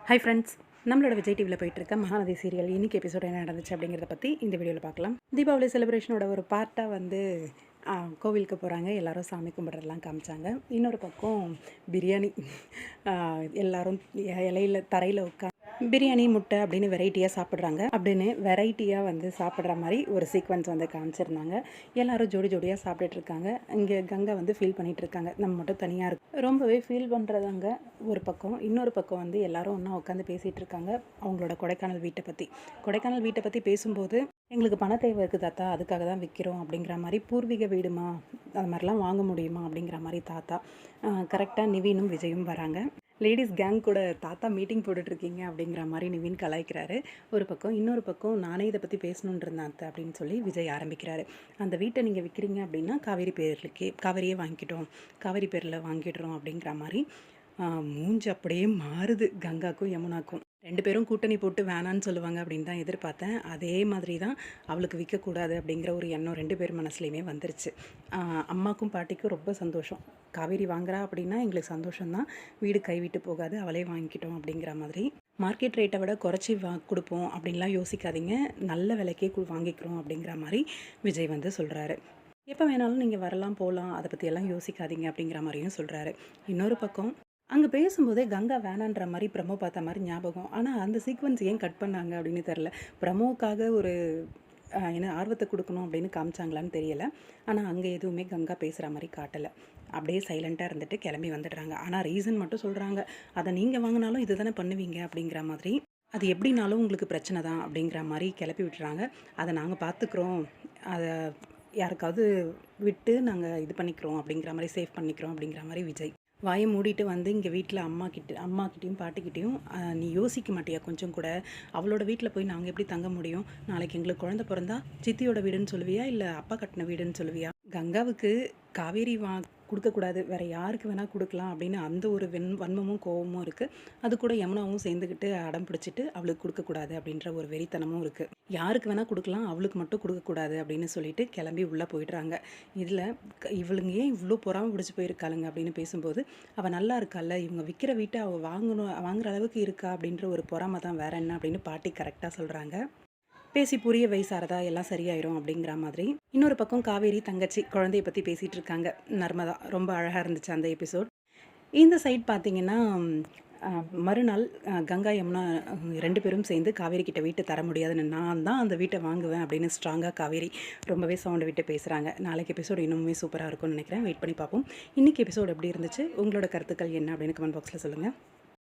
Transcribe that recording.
Hi friends, நம்மளோட விஜய் டிவியில் போயிட்டுருக்க மகாநதி சீரியல் இன்றைக்கி எபிசோட் என்ன நடந்துச்சு அப்படிங்கிறத பற்றி இந்த வீடியோவில் பார்க்கலாம். தீபாவளி செலிப்ரேஷனோட ஒரு பார்ட்டாக கோவிலுக்கு போகிறாங்க. எல்லோரும் சாமி கும்பிட்றதெல்லாம் காமிச்சாங்க. இன்னொரு பக்கம் பிரியாணி எல்லோரும் இலையில் தரையில் உட்காந்து பிரியாணி முட்டை அப்படின்னு வெரைட்டியாக சாப்பிட்றாங்க. அப்படின்னு வெரைட்டியாக சாப்பிட்ற மாதிரி ஒரு சீக்வன்ஸ் காமிச்சிருந்தாங்க. எல்லோரும் ஜோடி ஜோடியாக சாப்பிட்டுட்ருக்காங்க. இங்கே கங்கா ஃபீல் பண்ணிகிட்ருக்காங்க, நம்ம மட்டும் தனியாக இருக்கு. ரொம்பவே ஃபீல் பண்ணுறதாங்க ஒரு பக்கம். இன்னொரு பக்கம் எல்லோரும் ஒன்றா உட்காந்து பேசிகிட்டு இருக்காங்க அவங்களோட கொடைக்கானல் வீட்டை பற்றி பேசும்போது, எங்களுக்கு பண தேவை இருக்குது தாத்தா, அதுக்காக தான் விற்கிறோம் அப்படிங்கிற மாதிரி. பூர்வீக வீடுமா, அது மாதிரிலாம் வாங்க முடியுமா அப்படிங்கிற மாதிரி தாத்தா. கரெக்டாக நிவீனும் விஜயும் வராங்க. லேடிஸ் கேங் கூட தாத்தா மீட்டிங் போட்டுட்ருக்கீங்க அப்படிங்கிற மாதிரி நிவின் கலாய்க்கிறாரு ஒரு பக்கம். இன்னொரு பக்கம் நானே இதை பற்றி பேசணுன்னு இருந்தேன் அப்படின்னு சொல்லி விஜய் ஆரம்பிக்கிறாரு. அந்த வீட்டை நீங்கள் விற்கிறீங்க அப்படின்னா காவேரியே வாங்கிட்டோம், காவேரி பேரில் வாங்கிடுறோம் அப்படிங்கிற மாதிரி. மூஞ்சி அப்படியே மாறுது கங்காக்கும் யமுனாக்கும். 2 பேரும் கூட்டணி போட்டு வேணான்னு சொல்லுவாங்க அப்படின்னு தான் எதிர்பார்த்தேன். அதே மாதிரி தான் அவளுக்கு விற்கக்கூடாது அப்படிங்கிற ஒரு எண்ணம் 2 பேர் மனசுலையுமே வந்துருச்சு. அம்மாக்கும் பாட்டிக்கும் ரொம்ப சந்தோஷம். காவேரி வாங்குறா அப்படின்னா எங்களுக்கு சந்தோஷம்தான், வீடு கைவிட்டு போகாது, அவளே வாங்கிக்கிட்டோம் அப்படிங்கிற மாதிரி. மார்க்கெட் ரேட்டை விட குறைச்சி கொடுப்போம் அப்படின்லாம் யோசிக்காதீங்க, நல்ல விலைக்கே வாங்கிக்கிறோம் அப்படிங்கிற மாதிரி விஜய் சொல்கிறாரு. எப்போ வேணாலும் நீங்கள் வரலாம் போகலாம், அதை பற்றியெல்லாம் யோசிக்காதீங்க அப்படிங்கிற மாதிரியும் சொல்கிறாரு. இன்னொரு பக்கம் அங்கே பேசும்போதே கங்கா வேணான்ற மாதிரி ப்ரமோ பார்த்த மாதிரி ஞாபகம். ஆனால் அந்த சீக்வன்ஸ் ஏன் கட் பண்ணாங்க அப்படின்னு தெரில. ப்ரமோக்காக ஒரு ஆர்வத்தை கொடுக்கணும் அப்படின்னு காமிச்சாங்களான்னு தெரியலை. ஆனால் அங்கே எதுவுமே கங்கா பேசுகிற மாதிரி காட்டலை. அப்படியே சைலண்ட்டாக இருந்துட்டு கிளம்பி வந்துடுறாங்க. ஆனால் ரீசன் மட்டும் சொல்கிறாங்க, அதை நீங்கள் வாங்கினாலும் இது தானே பண்ணுவீங்க அப்படிங்கிற மாதிரி. அது எப்படினாலும் உங்களுக்கு பிரச்சனை தான் அப்படிங்கிற மாதிரி கிளப்பி விட்டுறாங்க. அதை நாங்கள் பார்த்துக்குறோம், அதை யாருக்காவது விட்டு நாங்கள் இது பண்ணிக்கிறோம் அப்படிங்கிற மாதிரி, சேவ் பண்ணிக்கிறோம் அப்படிங்கிற மாதிரி விஜய் வாயை மூடிட்டு இங்கே வீட்டில் அம்மாக்கிட்டேயும் பாட்டிக்கிட்டேயும் நீ யோசிக்க மாட்டியா கொஞ்சம் கூட? அவளோட வீட்டில் போய் நாங்கள் எப்படி தங்க முடியும்? நாளைக்கு எங்களுக்கு குழந்தை பிறந்தா சித்தியோட வீடுன்னு சொல்லுவியா, இல்லை அப்பா கட்டின வீடுன்னு சொல்லுவியா? கங்காவுக்கு காவேரி கொடுக்கக்கூடாது, வேறு யாருக்கு வேணால் கொடுக்கலாம் அப்படின்னு அந்த ஒரு வன்மமும் கோபமும் இருக்குது. அது கூட யமுனாவும் சேர்ந்துக்கிட்டு அடம் பிடிச்சிட்டு அவளுக்கு கொடுக்கக்கூடாது அப்படின்ற ஒரு வெறித்தனமும் இருக்குது. யாருக்கு வேணால் கொடுக்கலாம், அவளுக்கு மட்டும் கொடுக்கக்கூடாது அப்படின்னு சொல்லிட்டு கிளம்பி உள்ளே போயிடுறாங்க. இதில் இவளுங்க ஏன் இவ்வளோ பொறாமல் பிடிச்சி போயிருக்காளுங்க அப்படின்னு பேசும்போது, அவள் நல்லா இருக்கால, இவங்க விற்கிற வீட்டை அவள் வாங்குற அளவுக்கு இருக்கா அப்படின்ற ஒரு பொறாமை தான், வேற என்ன அப்படின்னு பாட்டி கரெக்டாக சொல்கிறாங்க. பேசி புரிய வயசாரதா எல்லாம் சரியாயிரும் அப்படிங்கிற மாதிரி. இன்னொரு பக்கம் காவேரி தங்கச்சி குழந்தைய பற்றி பேசிகிட்டு இருக்காங்க. நர்மதா ரொம்ப அழகாக இருந்துச்சு அந்த எபிசோட். இந்த சைட் பார்த்திங்கன்னா மறுநாள் கங்கா யமுனா 2 பேரும் சேர்ந்து காவேரி கிட்ட வீட்டை தர முடியாதுன்னு, நான் தான் அந்த வீட்டை வாங்குவேன் அப்படின்னு ஸ்ட்ராங்காக காவேரி ரொம்பவே சவுண்டு விட்டு பேசுகிறாங்க. நாளைக்கு எபிசோடு இன்னுமே சூப்பராக இருக்கும்னு நினைக்கிறேன். வெயிட் பண்ணி பார்ப்போம். இன்றைக்கி எபிசோடு எப்படி இருந்துச்சு, உங்களோட கருத்துக்கள் என்ன அப்படின்னு கமெண்ட் பாக்ஸில் சொல்லுங்கள்.